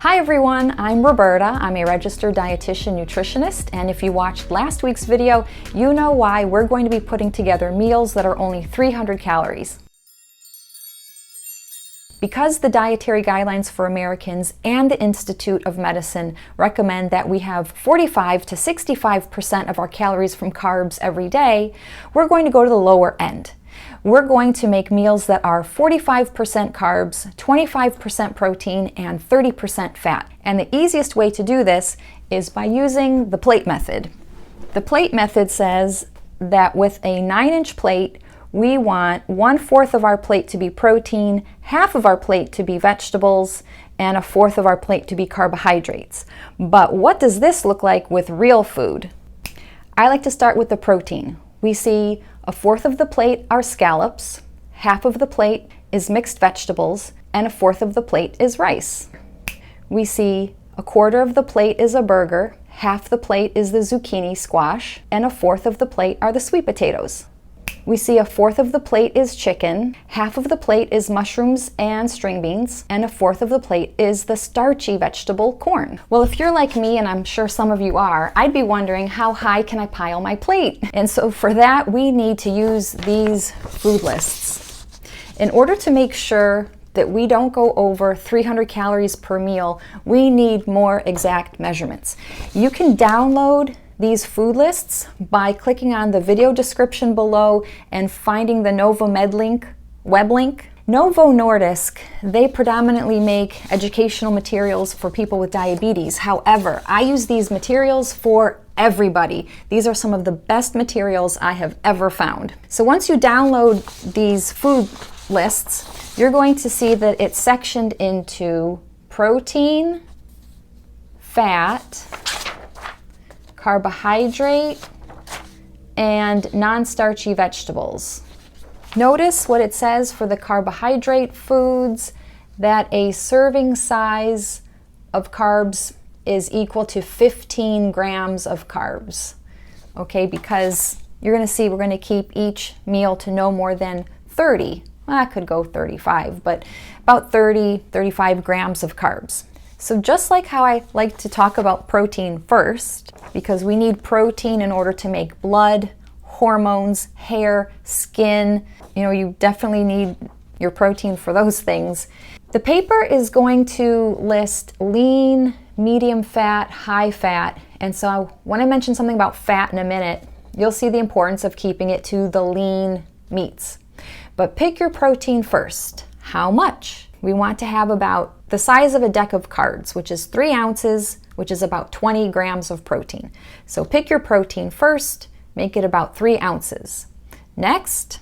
Hi everyone, I'm Roberta. I'm a registered dietitian nutritionist, and if you watched last week's video, you know why we're going to be putting together meals that are only 300 calories. Because the dietary guidelines for Americans and the Institute of Medicine recommend that we have 45 to 65% of our calories from carbs every day, we're going to go to the lower end. We're going to make meals that are 45% carbs, 25% protein, and 30% fat. And the easiest way to do this is by using the plate method. The plate method says that with a 9-inch plate, we want 1/4 of our plate to be protein, half of our plate to be vegetables, and 1/4 of our plate to be carbohydrates. But what does this look like with real food? I like to start with the protein. We see 1/4 of the plate are scallops, half of the plate is mixed vegetables, and 1/4 of the plate is rice. We see 1/4 of the plate is a burger, half the plate is the zucchini squash, and 1/4 of the plate are the sweet potatoes. We see 1/4 of the plate is chicken, half of the plate is mushrooms and string beans, and 1/4 of the plate is the starchy vegetable corn. Well, if you're like me, and I'm sure some of you are, I'd be wondering how high can I pile my plate? And so for that, we need to use these food lists. In order to make sure that we don't go over 300 calories per meal, we need more exact measurements. You can download these food lists by clicking on the video description below and finding the Novomed web link. Novo Nordisk, they predominantly make educational materials for people with diabetes. However, I use these materials for everybody. These are some of the best materials I have ever found. So once you download these food lists, you're going to see that it's sectioned into protein, fat, carbohydrate, and non-starchy vegetables. Notice what it says for the carbohydrate foods, that a serving size of carbs is equal to 15 grams of carbs. Okay, because you're going to see we're going to keep each meal to no more than 30. Well, I could go 35, but about 30, 35 grams of carbs. So just like how I like to talk about protein first, because we need protein in order to make blood, hormones, hair, skin. You definitely need your protein for those things. The paper is going to list lean, medium fat, high fat. And so when I mention something about fat in a minute, you'll see the importance of keeping it to the lean meats. But pick your protein first. How much? We want to have about the size of a deck of cards, which is 3 ounces, which is about 20 grams of protein. So pick your protein first, make it about 3 ounces. Next,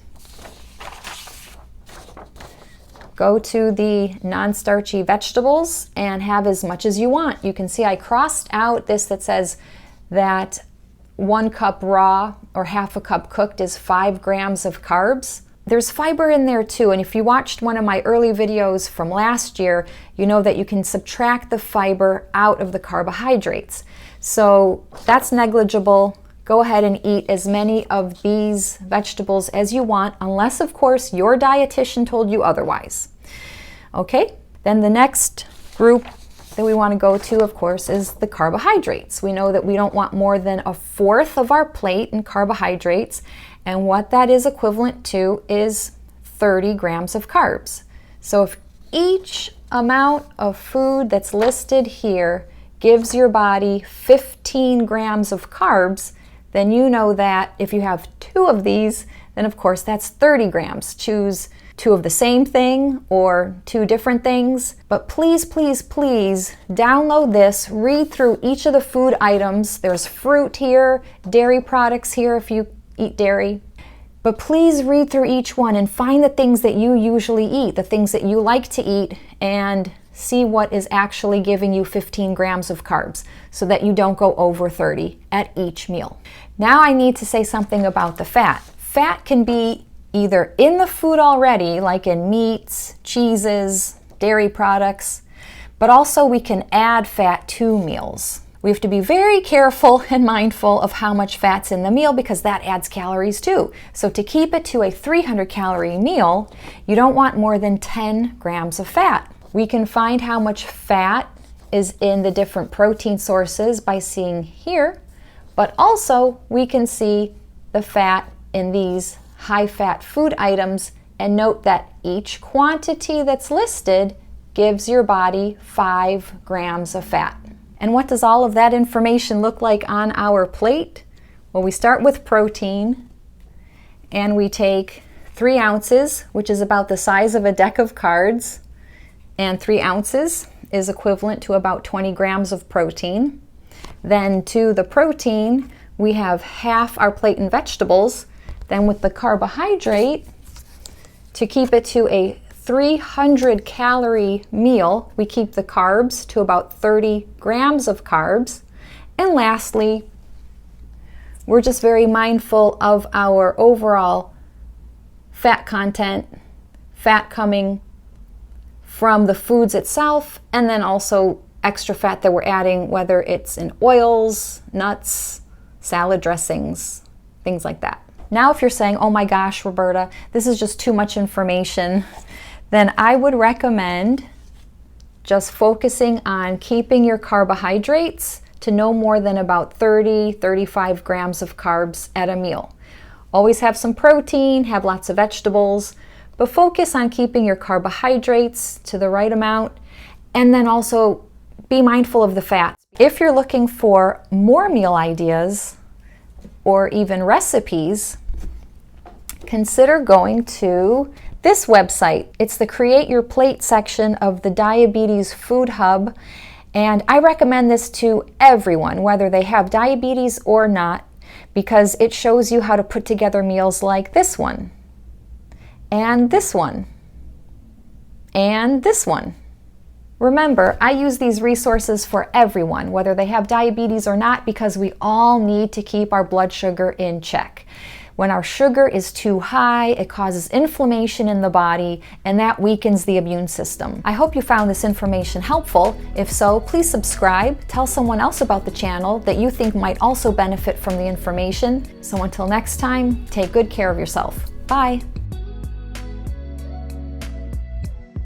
go to the non-starchy vegetables and have as much as you want. You can see I crossed out this that says that 1 cup raw or half a cup cooked is 5 grams of carbs. There's fiber in there too, and if you watched one of my early videos from last year, you know that you can subtract the fiber out of the carbohydrates. So that's negligible. Go ahead and eat as many of these vegetables as you want, unless of course your dietitian told you otherwise. Okay, then the next group that we want to go to, of course, is the carbohydrates. We know that we don't want more than 1/4 of our plate in carbohydrates, and what that is equivalent to is 30 grams of carbs. So if each amount of food that's listed here gives your body 15 grams of carbs, then you know that if you have 2 of these, then of course that's 30 grams. Choose 2 of the same thing or 2 different things. But please, please, please download this, read through each of the food items. There's fruit here, dairy products here if you eat dairy. But please read through each one and find the things that you usually eat, the things that you like to eat, and see what is actually giving you 15 grams of carbs so that you don't go over 30 at each meal. Now I need to say something about the fat. Fat can be either in the food already, like in meats, cheeses, dairy products, but also we can add fat to meals. We have to be very careful and mindful of how much fat's in the meal because that adds calories too. So to keep it to a 300 calorie meal, you don't want more than 10 grams of fat. We can find how much fat is in the different protein sources by seeing here, but also we can see the fat in these high-fat food items, and note that each quantity that's listed gives your body 5 grams of fat. And what does all of that information look like on our plate? Well, we start with protein, and we take 3 ounces, which is about the size of a deck of cards, and 3 ounces is equivalent to about 20 grams of protein. Then to the protein, we have half our plate in vegetables. Then with the carbohydrate, to keep it to a 300 calorie meal, we keep the carbs to about 30 grams of carbs. And lastly, we're just very mindful of our overall fat content, fat coming from the foods itself, and then also extra fat that we're adding, whether it's in oils, nuts, salad dressings, things like that. Now, if you're saying, oh my gosh, Roberta, this is just too much information, then I would recommend just focusing on keeping your carbohydrates to no more than about 30-35 grams of carbs at a meal. Always have some protein, have lots of vegetables, but focus on keeping your carbohydrates to the right amount, and then also be mindful of the fats. If you're looking for more meal ideas or even recipes, consider going to this website. It's the Create Your Plate section of the Diabetes Food Hub, and I recommend this to everyone, whether they have diabetes or not, because it shows you how to put together meals like this one, and this one, and this one. Remember, I use these resources for everyone, whether they have diabetes or not, because we all need to keep our blood sugar in check. When our sugar is too high, it causes inflammation in the body, and that weakens the immune system. I hope you found this information helpful. If so, please subscribe. Tell someone else about the channel that you think might also benefit from the information. So until next time, take good care of yourself. Bye.